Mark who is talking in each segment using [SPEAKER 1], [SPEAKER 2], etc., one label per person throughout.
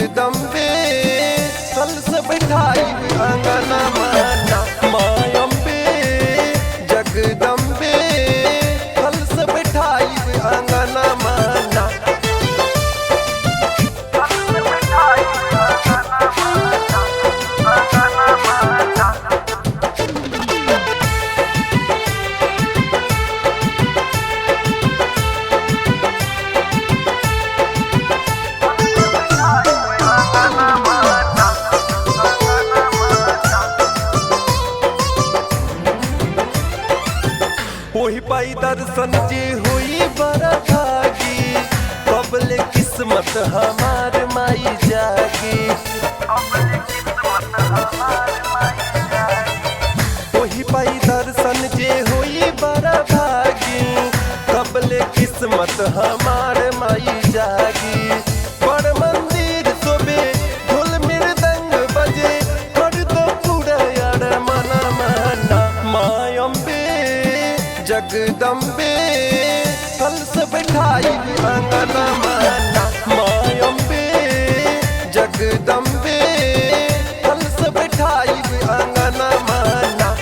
[SPEAKER 1] जगदम्बे कलश बैठाई अंगना माना। माँ अम्बे जगदम्बे कलश बैठाई अंगना माना। वही पाई दर्शन जे हुई बड़ा भागी, कबले किस्मत हमार माई जागी। वही पाई दर्शन जे हुई बड़ा भागी, कबले किस्मत हमार माई जागी। बड़ मंदिर सोबे ढोल मृदंग बजे, कर दो पूरा यार मना माना। माँ अम्बे जगदम्बे कलश बैठाई अंगना माना। माँ अम्बे जगदम्बे कलश बैठाई अंगना माना।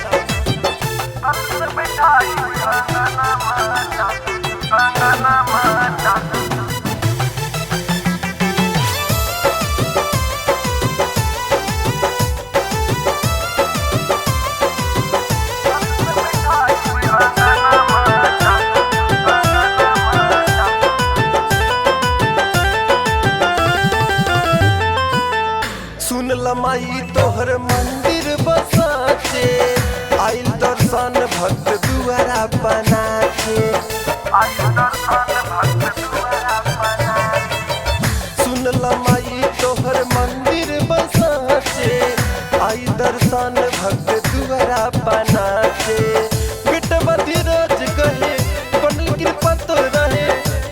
[SPEAKER 1] सुन लमाई तोहर मंदिर बसाचे, आइल दर्शन भक्त दुआरा बनाचे। सुन लमाई तोहर मंदिर बसाचे, आई दर्शन भक्त दुआरा बनाचे। बेटवा धीरज कहे बनल कृपा तो रहे,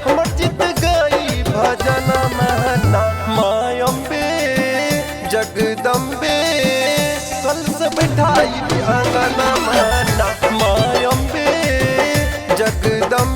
[SPEAKER 1] हमर जीत गई भजन महना। माँ अम्बे जगदम्बे कलश बैठाई अंगना माना। माँ अम्बे जगदम्बे